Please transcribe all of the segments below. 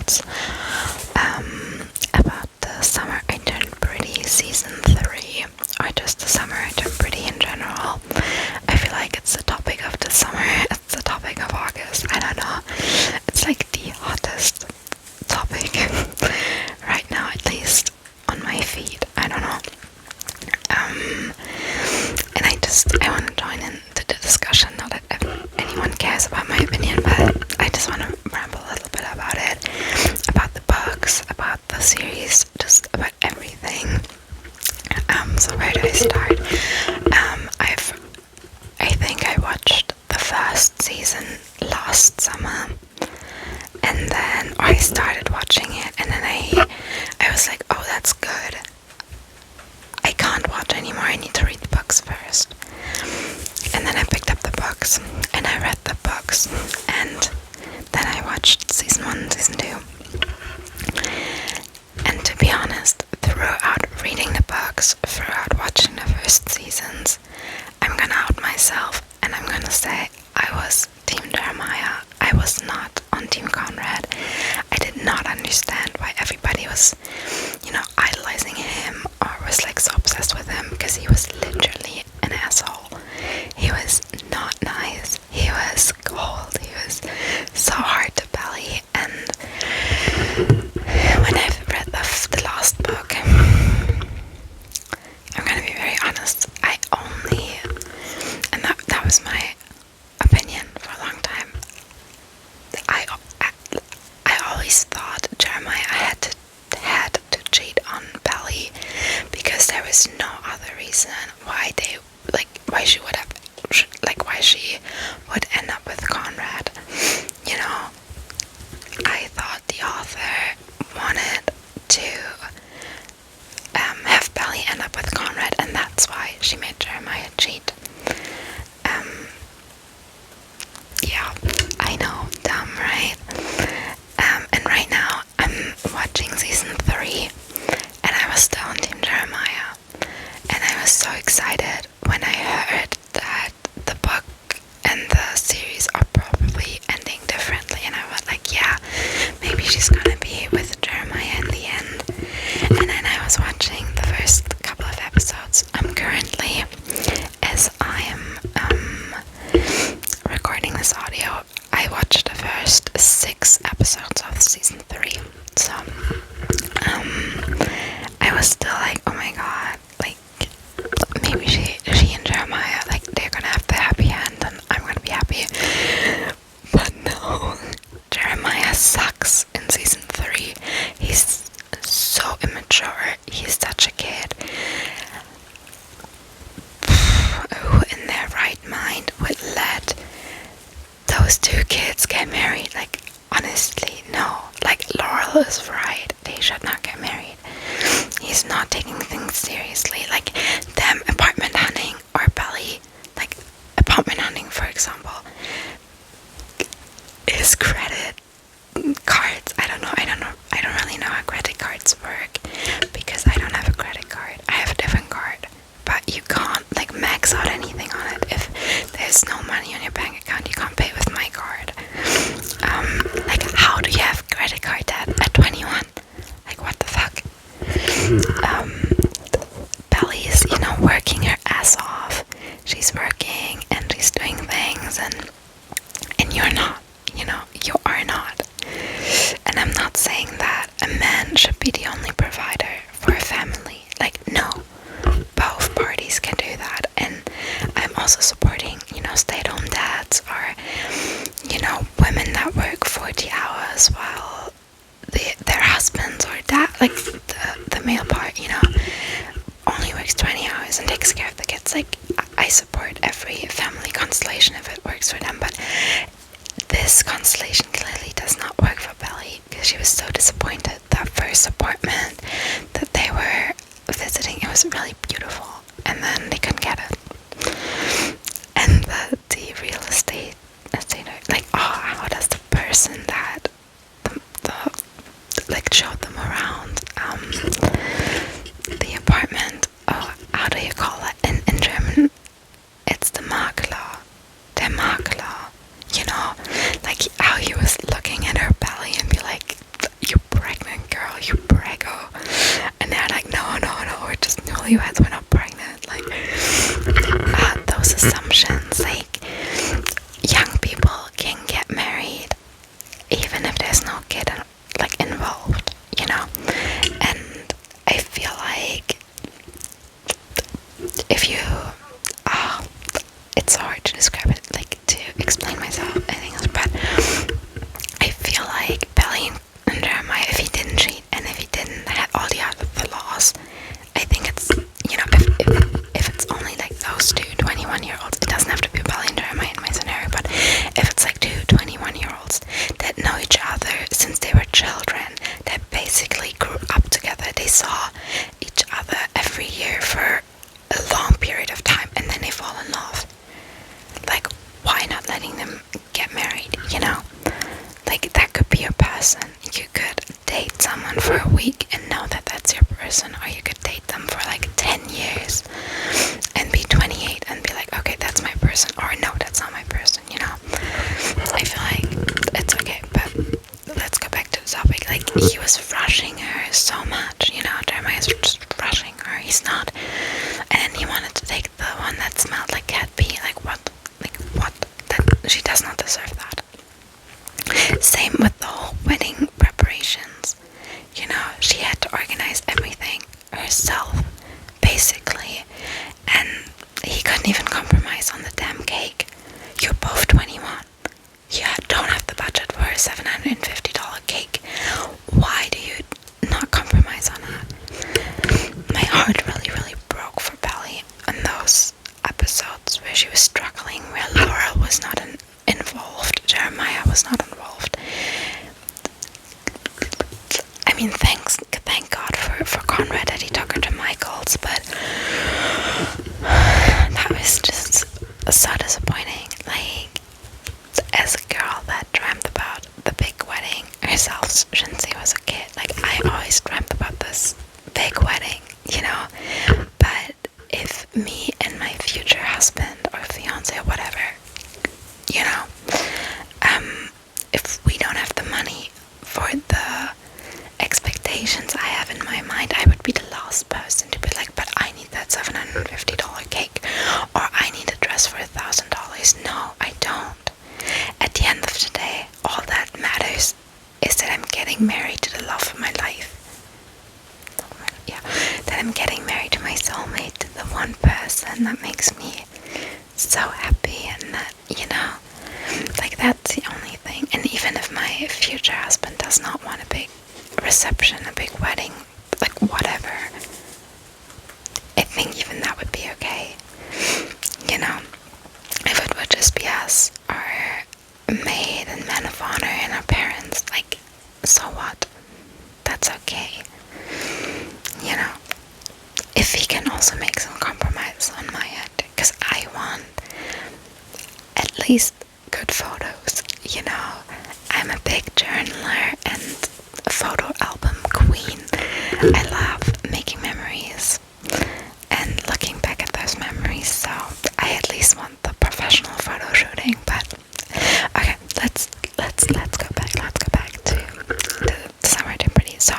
episodes about the Summer I Turned Pretty season 3, or just the Summer I Turned Pretty in general. I feel like it's the topic of the summer, it's the topic of August, I don't know. It's like the hottest topic right now, at least on my feed, I don't know. And I want to join into the discussion, not that anyone cares about my opinion, but I just want to ramble a little bit about it, about the books, about the series, just about everything. So where do I start? I think I watched the first season last summer, and then, or I started watching it, and then I was like, oh, that's good. I can't watch anymore, I need to read the books first. And then I picked up the books, and I read the books, and then I watched season 1 and season 2. And to be honest, throughout reading the books, throughout watching the first seasons, I'm gonna out myself, and I'm gonna say I was Team Jeremiah. I was not on Team Conrad. I did not understand why everybody was, idolizing him, or was like so obsessed with him, because he was literally an asshole. He was not nice. He was cold. He was so hard to belly. And when I've read the last book, I'm gonna be very honest, and that was my opinion for a long time, I always thought Jeremiah had to cheat on Belly, because there was no other reason why she would end up with Conrad. I thought the author wanted to have Belly end up with Conrad, and that's why she made Jeremiah cheat. Yeah, I know, dumb, right? And right now I'm watching season 3, and I was still on Team Jeremiah, and I was so excited when I heard that the book and the series are probably ending differently, and I was like, yeah, maybe she's gonna be with Jeremiah in the end. And then I was watching the first couple of episodes. I'm currently, as I am recording this audio, I watched the first 6 episodes of season 3. So I was still like, oh my god, like maybe she and Jeremiah, like, they're gonna have the happy end and I'm gonna be happy. But no, Jeremiah sucks in season 3. He's so immature. He's such a kid. Who in their right mind would let those 2 kids get married? Like, honestly, no. Like, Laurel is right. They should not get married. He's not taking things seriously. Like, them apartment hunting, or Belly, like, apartment hunting, for example, his credit cards, I don't really know how credit cards work, because I don't have a credit card. I have a different card, but you can't like max out anything on it. If there's no money on your bank account, you can't pay with my card. Like, how do you have credit card debt at 21? Like, what the fuck? Belly's, working her ass off. She's working and she's doing things, and you're not. You are not. And I'm not saying that a man should be the only provider for a family. Like, no. Both parties can do that. And I'm also supporting, stay-at-home dads, or, women that work 40 hours while their husbands or dad, like the male part, only works 20 hours and takes care of the kids. Like, I support every family constellation if it works for them, but this constellation clearly does not work for Belly, because she was so disappointed. That first apartment that they were visiting, it was really beautiful, and then they couldn't get it. And the real estate, like, how does the person that like showed them around the apartment, how do you call it in German? It's the Makler, der Makler. Like, how he was looking at her belly and be like, was no kid like involved, you know. And I feel like if you, oh, it's so hard to describe it, like to explain myself. I think it's bad. I feel like Belly and Jeremiah, if he didn't cheat and if he didn't have all the other laws, I think it's, you know, if it's only like those two 21-year-olds, it doesn't have to be Belly and Jeremiah in my scenario, but if it's like two 21-year-olds that know each other since they were children, that basically grew up together, they saw each other every year for a long period of time, and then they fall in love. Like, why not letting them get married, you know? Like, that could be your person. You could date someone for a week and know that that's your person, or you could date them for like 10 years and be 28 and be like, okay, that's my person, or no, that's not my person, you know? I feel like it's okay, but let's go back to the topic. Like, he was rushing her so much, you know? Jeremiah's just rushing her. He's not. And then he wanted to take the one that smelled like cat pee. Like, what? Like, what? That, she does not deserve that. Same with the whole wedding preparations. You know, she had to organize everything herself, basically. And he couldn't even compromise on the damn cake. You're both 21. You don't have the budget for a $750 cake. Why do you not compromise on that? My heart really, really broke for Belly in those episodes where she was struggling, where Laura was not involved, Jeremiah was not involved. I mean, thank God for Conrad that he took her to Michael's, but that was just so disappointing. Like, as a girl that dreamt about the big wedding herself since she was a kid, like, I always dreamt about this big wedding, you know. But if me and my future husband or fiance or whatever, you know, if we don't have the money for the expectations I have in my mind, I would be the last person to be like, but I need that $750 cake, or I need a dress for $1,000. No, I don't. At the end of the day, all that matters is that I'm getting married to the love of my life. Yeah, that I'm getting married to my soulmate, to the one person that makes me so happy, and that, you know, like, that's the only thing. And even if my future husband does not want a big reception, a big wedding, like, whatever, I think even that would be okay, you know. If it would just be us, our maid and man of honor and our parents, like, so what? That's okay, you know. If he can also make some compromise on my end, because I want at least good photos, you know. I'm a big journaler and a photo album queen. I love making memories and looking back at those memories, so I at least want the professional photo shooting. But okay, let's go back to the summer pretty. So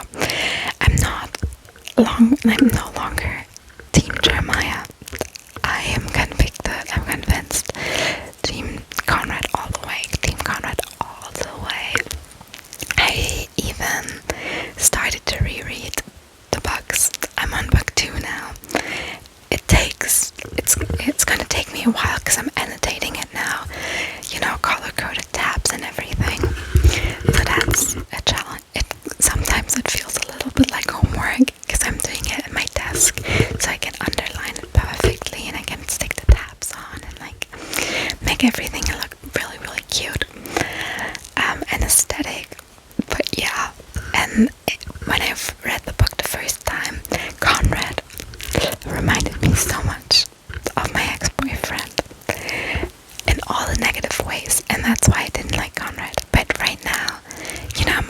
I'm no longer Team Jeremiah. I am convinced. Team Conrad all the way. Team Conrad all the way. I even started to reread the books. I'm on book 2 now. It's gonna take me a while because I'm annotating it now. You know, color-coded tabs and everything. So that's a challenge. Sometimes it feels a little bit like homework because I'm doing it at my desk, so I can underline it perfectly and I can stick the tabs on and like make everything look really, really cute and aesthetic. But yeah, and when I've read the book the first time, Conrad reminded me so much of my ex-boyfriend in all the negative ways, and that's why I didn't like Conrad. But right now, you know,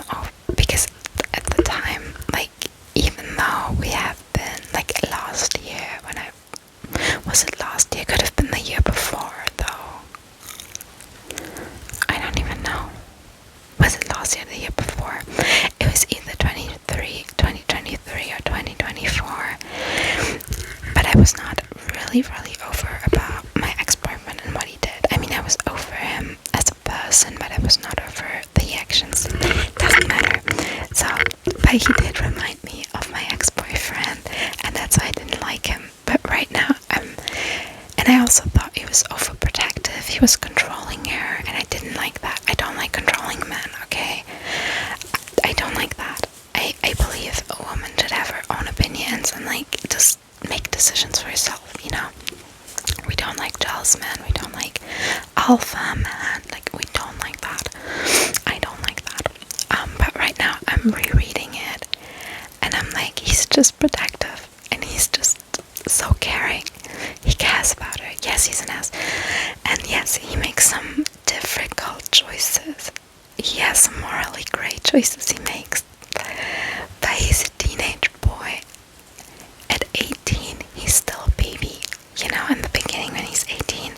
because at the time, like, even though we have been, like, last year, was it last year? Could have been the year before, though. I don't even know. Was it last year, the year before? It was either 2023 or 2024. But I was not really over about my ex-boyfriend and what he did. I mean, I was over him as a person, but I was not over the actions that he did remind me of my ex-boyfriend, and that's why I didn't like him. But right now, and I also thought he was overprotective. He was controlling her, and I didn't like that. I don't like controlling men, okay? I don't like that. I believe a woman should have her own opinions and, like, just make decisions for herself, you know? We don't like jealous men. We don't like alpha men. Like, we don't like that. I don't like that. But right now, I'm rereading it, and I'm like, he's just protective, and he's just so caring. He cares about her. Yes, he's an ass, and yes, he makes some difficult choices. He has some morally great choices he makes, but he's a teenage boy. At 18, he's still a baby. You know, in the beginning when he's 18,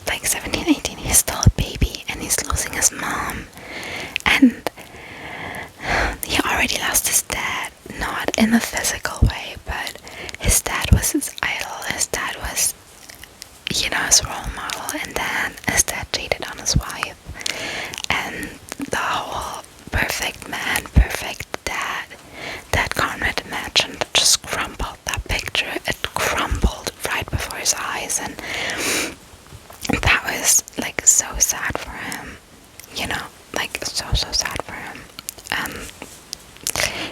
like 17, 18, he's still a baby, and he's losing his mom, and he already lost his dad, not in a physical way, but his dad was his idol. His dad was, you know, his role model, and then his dad cheated on his wife, and the whole perfect man, perfect dad that Conrad imagined just crumbled. That picture, it crumbled right before his eyes, and that was like so sad for him, you know, like so sad for him.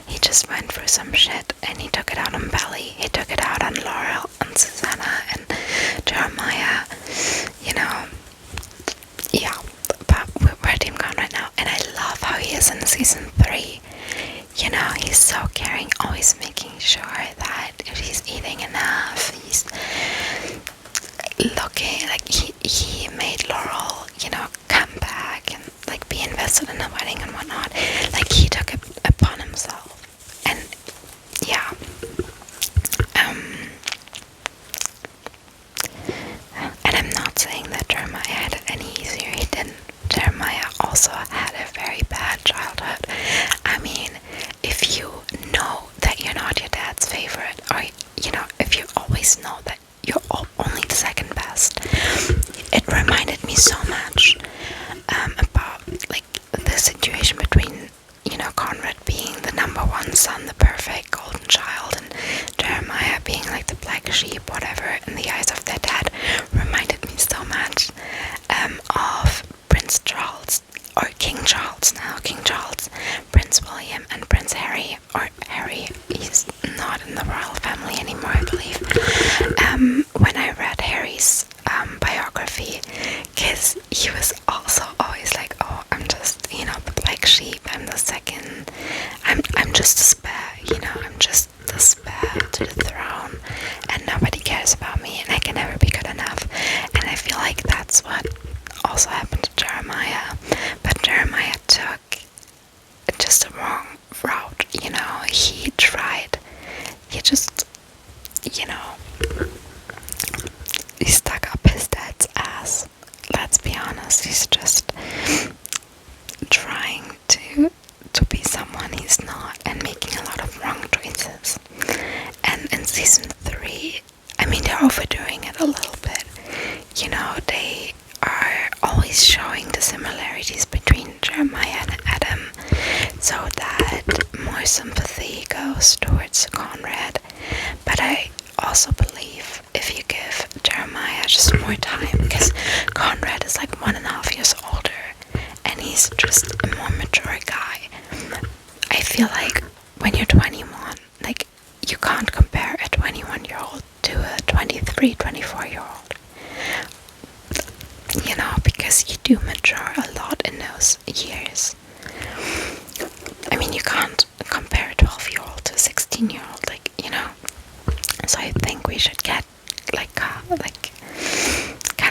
He just went through some shit, and he took it out on Belly. He took it out on Laurel and Susanna and Jeremiah, you know. Yeah, but we're Team Con right now, and I love how he is in season 3. You know, he's so caring, always making sure that if he's eating enough, he's looking like he made Laurel, you know, come back and like be invested in the wedding and whatnot. Like, he took it upon himself, and yeah. And I'm not saying that Jeremiah had it any easier. He didn't. Jeremiah also had a very bad childhood. I mean, if you know that you're not your dad's favorite, or, you know, if you always know that you're only the second best, it reminded me so much about, like, the situation between, you know, Conrad being the number one son, the perfect golden child, and Jeremiah being like the black sheep, whatever, in the eyes of their dad. Reminded me so much of Prince Charles, or King Charles now, King Charles, Prince William, and Prince Harry, or Harry. He's not in the royal family anymore, I believe. When I read Harry's biography, because he was also always like, oh, I'm just, you know, the black sheep, I'm the second, I'm just a spare, you know, I'm just the spare to the throne, and nobody cares about me, and I can never be good enough. And I feel like that's what also happened to Jeremiah, but Jeremiah took just a wrong route, you know. He tried, he just, you know, he stuck up his dad's ass. Let's be honest, he's just trying to be someone he's not, and making a lot of wrong choices. And in season 3, I mean, they're overdoing it a little bit. You know, they are always showing the similarities between Jeremiah and Adam, so that more sympathy goes towards Conrad. But I also believe if you give Jeremiah just more time, because Conrad is like 1.5 years older, and he's just a more mature guy. I feel like when you're 21, like, you can't compare a 21-year-old to a 23, 24-year-old. You know, because you do mature a lot in those years. I mean, you can't compare a 12-year-old to a 16-year-old, like, you know. So I think we should cut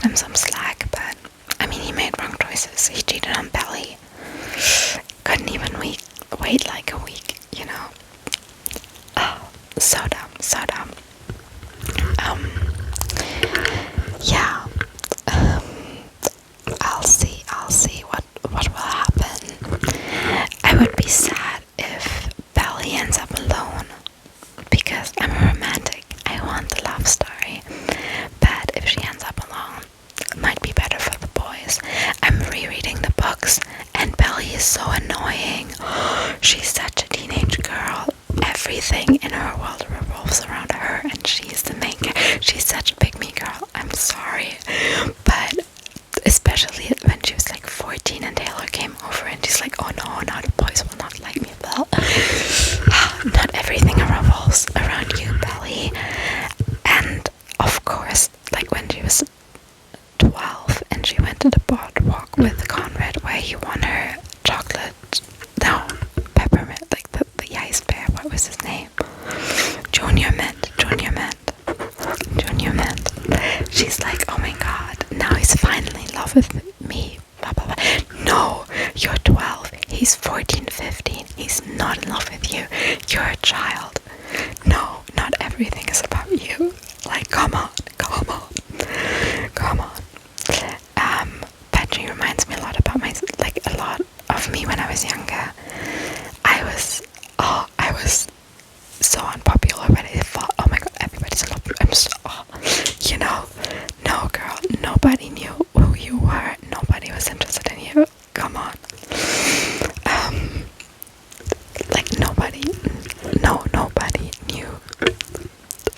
him some slack, but I mean, he made wrong choices. He cheated on Belly. Couldn't even wait like a week, you know. Oh, so dumb, so dumb. Yeah. I'll see what will happen. I would be sad if Belly ends up alone, because I'm a romantic. I want the love story. But if she ends up alone, it might be better for the boys. I'm rereading the books, and Belly is so annoying. She's such a teenage 14, 15. He's not in love with you. You're a child. No, not everything is about you. Like, come on. Patrick reminds me a lot about a lot of me when I was younger. I was so unpopular, but I thought, oh my god, everybody's in love. I'm so, no girl, nobody knew who you were. Nobody was interested in you. Come on. Nobody knew.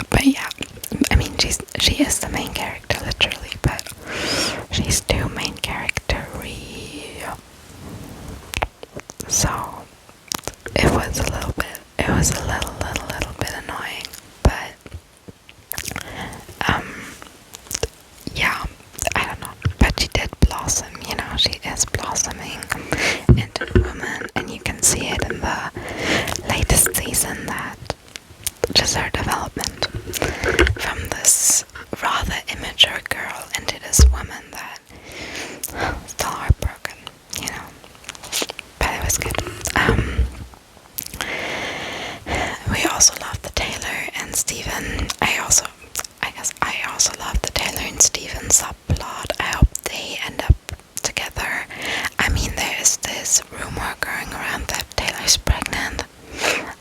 But yeah, I mean, she is the main character, literally, but she's too main character-y. So it was a little bit annoying, but yeah, I don't know, but she did blossom, she is blossoming into a woman, and you can see it in the latest season, that just her development from this rather immature girl into this woman that still heartbroken, but it was good. We also love the Taylor and Steven. I guess I also love the Taylor and Steven subplot. I hope they end up together. I mean, there's this rumor going around that Taylor's pregnant.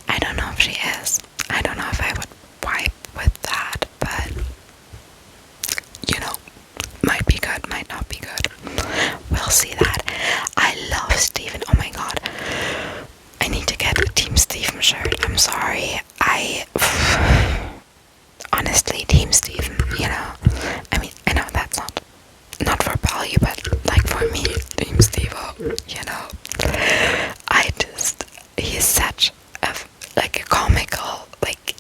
I don't know if she is. I don't know if I would wipe with that, but might be good, might not be good. We'll see that. I love Steven. Oh my god. I need to get a Team Steven shirt. I'm sorry. Honestly, Team Steven, I mean, I know that's not for value, but like for me, Team Steve, he's such a comical,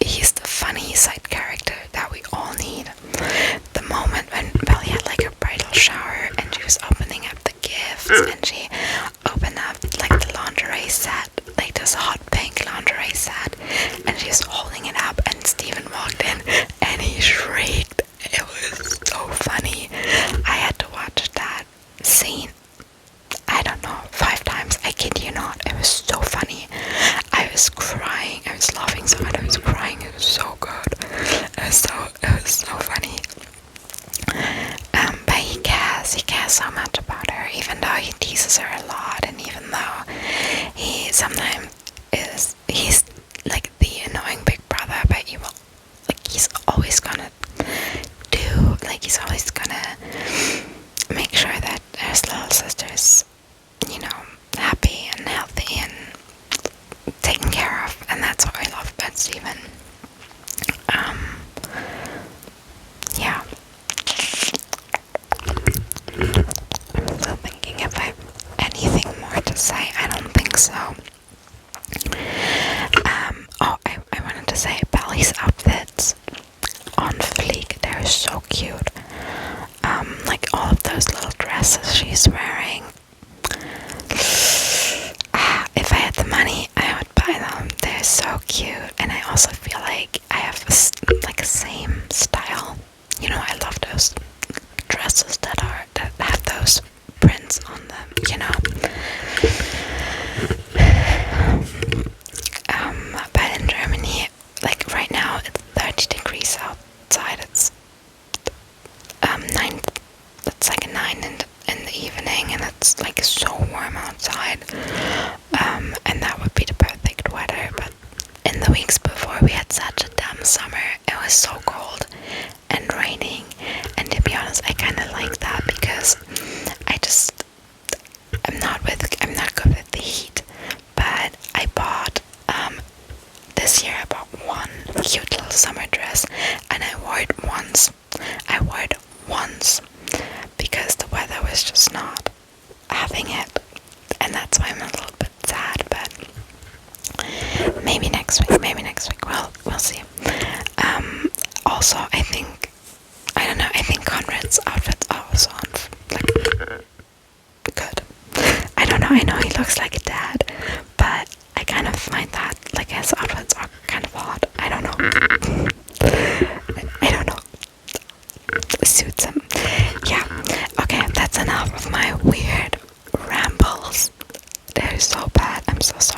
he's the funny side character that we all need. The moment when Belly had a bridal shower and she was opening up the gifts, and she opened up the lingerie set, this hot pink lingerie set, and she was holding it up, and Steven walked in and he shrieked. It was so funny. I had to watch that scene, I don't know, 5 times. I kid you not. It was so funny. I was crying. I was laughing so hard. I was crying. It was so good. It was so funny. But he cares so much about her, even though he teases her a lot, and even though he sometimes he's the annoying big brother, but he will, he's always gonna he's always gonna make sure that his little sister's, happy and healthy and taken care of, and that's what I love about Steven. Yeah. I'm still thinking if I have anything more to say. I don't think so. I wanted to say Belly's outfits on fleek. They're so cute. All of those little dresses she's wearing. If I had the money, I would buy them. They're so cute, and I also feel like I have a same style. I love those dresses that have those prints on them. But in Germany, right now, it's 30 degrees outside. It's 9. It's 9 in the evening, and it's so warm outside. And that would be the perfect weather. But in the weeks before, we had such a dumb summer. It was so cold and raining. And to be honest, I kind of like that, because I'm not good with the heat. But I bought this year I bought one cute little summer dress, and I wore it once. Because the weather was just not having it, and that's why I'm a little bit sad. But maybe next week. We'll see. Also, I think Conrad's outfits are also good. I don't know. I know he looks like a dad, but I kind of find that his outfits are kind of hot. I don't know. It suits him. Yeah. Okay, that's enough of my weird rambles. They're so bad. I'm I'm so sorry.